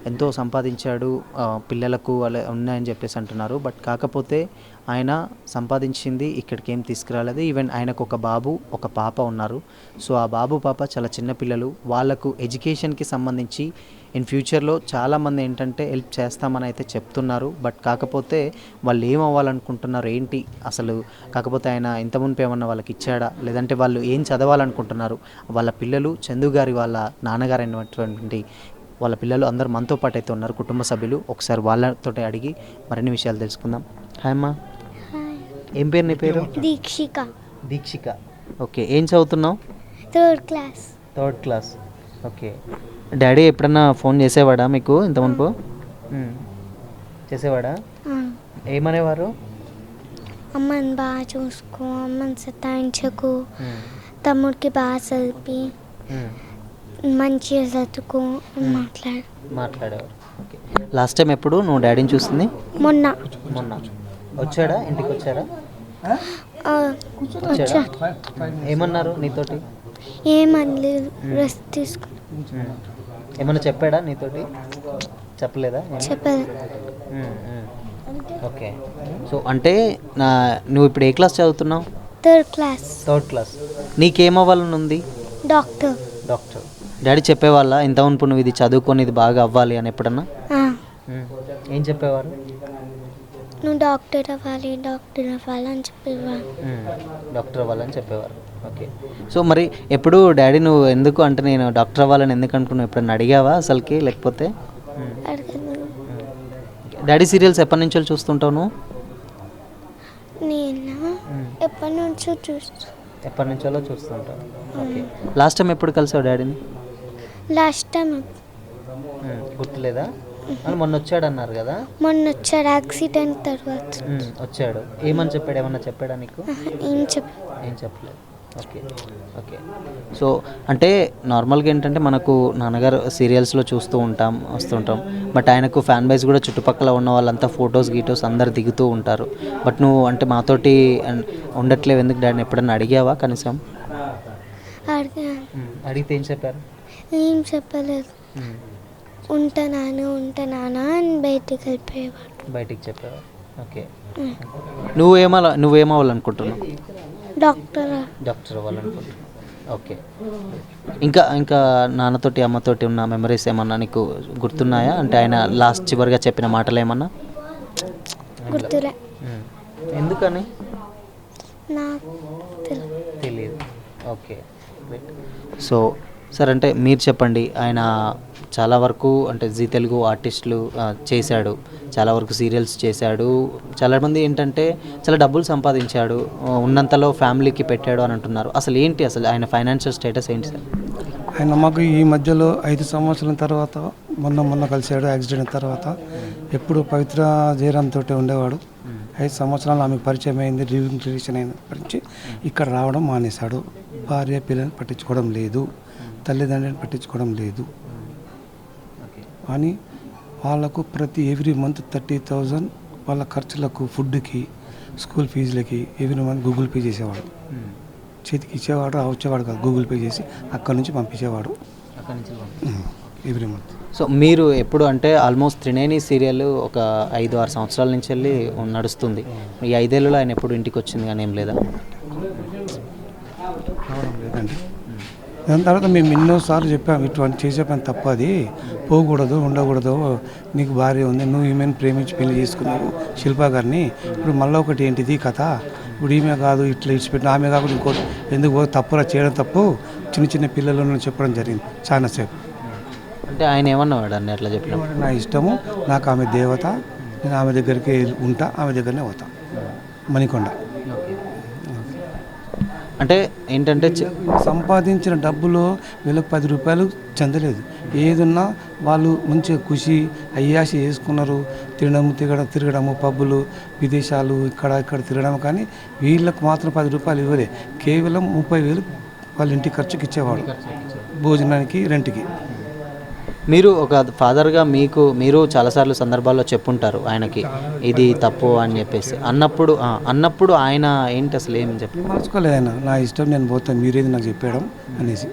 ఎంతో సంపాదించాడు, పిల్లలకు అలా ఉన్నాయని చెప్పేసి అంటున్నారు. బట్ కాకపోతే ఆయన సంపాదించింది ఇక్కడికి ఏం తీసుకురాలేదు. ఈవెన్ ఆయనకు ఒక బాబు, ఒక పాప ఉన్నారు. సో ఆ బాబు పాప చాలా చిన్న పిల్లలు. వాళ్ళకు ఎడ్యుకేషన్కి సంబంధించి ఇన్ ఫ్యూచర్లో చాలామంది ఏంటంటే హెల్ప్ చేస్తామని అయితే చెప్తున్నారు. బట్ కాకపోతే వాళ్ళు ఏం అవ్వాలనుకుంటున్నారు ఏంటి అసలు, కాకపోతే ఆయన ఇంత మునుపు ఏమన్నా వాళ్ళకి ఇచ్చాడా, లేదంటే వాళ్ళు ఏం చదవాలనుకుంటున్నారు, వాళ్ళ పిల్లలు చందు గారి వాళ్ళ నాన్నగారు అయినటువంటి వాళ్ళ పిల్లలు అందరూ మనతో పాటు అయితే ఉన్నారు, కుటుంబ సభ్యులు. ఒకసారి వాళ్ళతో అడిగి మరిన్ని విషయాలు తెలుసుకుందాం. హాయ్ అమ్మా, ఏం పేరు నీ పేరు? దీక్షిక. దీక్షిక, ఓకే. ఏం చదువుతున్నావు? Third class. Third class, okay. Daddy ఎప్పుడన్నా ఫోన్ చేసేవాడా మీకు ఇంత మునుపు? చేసేవాడా? ఏమనేవారు? అమ్మని బాగా చూసుకో, అమ్మని సతాయించకు, తమ్ముడికి బాగా చదివి మంచిగా చదువుకో మాట్లాడేవారు. ఓకే. లాస్ట్ టైం ఎప్పుడు నువ్వు డాడీని చూస్తుంది? మొన్న. వచ్చాడా? ఇంటికి వచ్చారా? ఏమన్నారు నీతోటి? ఏమనలేదు, రెస్ట్ తీసుకు. ఏమన్నా చెప్పాడా నీతోటి? చెప్పలేదా? చెప్పలేదు. ఓకే. సో అంటే నువ్వు ఇప్పుడు ఏ క్లాస్ చదువుతున్నావు? Third class. Third class. నీకేమవ్వాలని ఉంది? డాక్టర్. డాక్టర్. డాడీ చెప్పేవాళ్ళ ఇంత మునుపు నువ్వు ఇది చదువుకొని ఇది బాగా అవ్వాలి అని ఎప్పుడన్నా? ఏం చెప్పేవారు? నువ్వు డాక్టర్ అవ్వాలి, డాక్టర్ అవ్వాలని చెప్పేవారు. డాక్టర్ అవ్వాలని చెప్పేవారు. ఓకే. సో మరి ఎప్పుడు డాడీ నువ్వు ఎందుకు అంటే నేను డాక్టర్ అవ్వాలని ఎందుకు అనుకున్నావు ఎప్పుడన్నా అడిగావా అసలుకి, లేకపోతే? డాడీ సీరియల్స్ ఎప్పటి నుంచో చూస్తుంటావు నువ్వు? నేను ఎప్పటి నుంచో ఎప్పటి నుంచో చూస్తుంటావు. ఓకే. లాస్ట్ టైం ఎప్పుడు కలిసావు డాడీని? లాస్ట్ టైం గుర్తులేదా? మొన్న వచ్చాడు అన్నారు కదా? మొన్న వచ్చాడు, యాక్సిడెంట్ తర్వాత వచ్చాడు. ఏమని చెప్పాడు? ఏమన్నా చెప్పాడా నీకు? ఏం చెప్పలేదు. ఓకే. ఓకే. సో అంటే నార్మల్గా ఏంటంటే మనకు నాన్నగారు సీరియల్స్లో చూస్తూ వస్తుంటాం. బట్ ఆయనకు ఫ్యాన్ బేస్ కూడా చుట్టుపక్కల ఉన్న వాళ్ళంతా గీటోస్ అందరు దిగుతూ ఉంటారు. బట్ నువ్వు అంటే మాతోటి ఉండట్లేవు ఎందుకు డాడీని ఎప్పుడన్నా అడిగావా కనీసం? అడిగితే ఏం చెప్పారు? ఏం చెప్పలేదు. ఉంటానా అని బయటికి వెళ్ళిపోయేవాడు. బయటికి చెప్పేవాడు. ఓకే. నువ్వేమవ్వాలనుకుంటున్నావు? డాక్టర్ అవ్వాలనుకుంటున్నావు. ఓకే. ఇంకా నాన్నతోటి అమ్మతోటి ఉన్న మెమరీస్ ఏమన్నా నీకు గుర్తున్నాయా? అంటే ఆయన లాస్ట్ చివరిగా చెప్పిన మాటలు ఏమన్నా గుర్తులే. ఎందుకని నాకు తెలియదు. ఓకే. సో సార్ అంటే మీరు చెప్పండి, ఆయన చాలా వరకు అంటే జీ తెలుగు ఆర్టిస్టులు చేశాడు, చాలా వరకు సీరియల్స్ చేశాడు, చాలామంది ఏంటంటే చాలా డబ్బులు సంపాదించాడు, ఉన్నంతలో ఫ్యామిలీకి పెట్టాడు అని అంటున్నారు. అసలు ఏంటి అసలు ఆయన ఫైనాన్షియల్ స్టేటస్ ఏంటి సార్? ఆయన మాకు ఈ మధ్యలో 5 సంవత్సరాల తర్వాత మొన్న కలిశాడు. యాక్సిడెంట్ తర్వాత ఎప్పుడు పవిత్ర జయరామ్ తోటే ఉండేవాడు. 5 సంవత్సరాలు ఆమెకు పరిచయం అయింది, రిలేషన్ అయిన నుంచి ఇక్కడ రావడం మానేశాడు. భార్య పిల్లల్ని పట్టించుకోవడం లేదు, తల్లిదండ్రులను పట్టించుకోవడం లేదు అని వాళ్ళకు ప్రతి ఎవ్రీ మంత్ 30,000 వాళ్ళ ఖర్చులకు, ఫుడ్కి, స్కూల్ ఫీజులకి ఎవ్రీ మంత్ గూగుల్ పే చేసేవాడు. చేతికి ఇచ్చేవాడు, వచ్చేవాడు కాదు, గూగుల్ పే చేసి అక్కడి నుంచి పంపించేవాడు ఎవ్రీ మంత్. సో మీరు ఎప్పుడు అంటే ఆల్మోస్ట్ త్రినేని సీరియల్ ఒక 5-6 సంవత్సరాల నుంచి వెళ్ళి నడుస్తుంది. ఈ 5 ఏళ్ళలో ఆయన ఎప్పుడు ఇంటికి వచ్చింది కానీ ఏం లేదా? లేదండి. దాని తర్వాత మేము ఎన్నోసార్లు చెప్పాము, ఇటువంటి చేసే పని తప్పు, అది పోకూడదు, ఉండకూడదు, నీకు భార్య ఉంది, నువ్వు ఈమెను ప్రేమించి పెళ్లి చేసుకున్నావు శిల్పా గారిని, ఇప్పుడు మళ్ళీ ఒకటి ఏంటిది కథ, ఇప్పుడు ఈమె కాదు ఇట్లా ఇచ్చిపెట్టిన, ఆమె కాకుండా ఇంకోటి ఎందుకు తప్పురా, చేయడం తప్పు, చిన్న పిల్లలను చెప్పడం జరిగింది చాలాసేపు. అంటే ఆయన ఏమన్నవాడు అన్నీ అట్లా చెప్పిన? నా ఇష్టము, నాకు ఆమె దేవత, నేను ఆమె దగ్గరికి ఉంటా, ఆమె దగ్గరనే పోతా, మణికొండ. అంటే ఏంటంటే సంపాదించిన డబ్బులో వీళ్ళకి 10 రూపాయలు చెందలేదు. ఏదున్నా వాళ్ళు మంచిగా ఖుషి అయ్యాసి చేసుకున్నారు, తిరగడము, పబ్బులు, విదేశాలు, ఇక్కడ తిరగడం. కానీ వీళ్ళకు మాత్రం 10 రూపాయలు ఇవ్వలే, కేవలం 30,000 వాళ్ళ ఇంటి ఖర్చుకి ఇచ్చేవాడు, భోజనానికి, రెంట్కి. మీరు ఒక ఫాదర్గా మీరు చాలాసార్లు సందర్భాల్లో చెప్పుంటారు ఆయనకి ఇది తప్పు అని చెప్పేసి, అన్నప్పుడు ఆయన ఏంటి అసలు ఏమి చెప్పి మార్చుకోలేదు ఆయన, నా ఇష్టం నేను పోతాను, మీరేది నాకు చెప్పాడం అనేసి.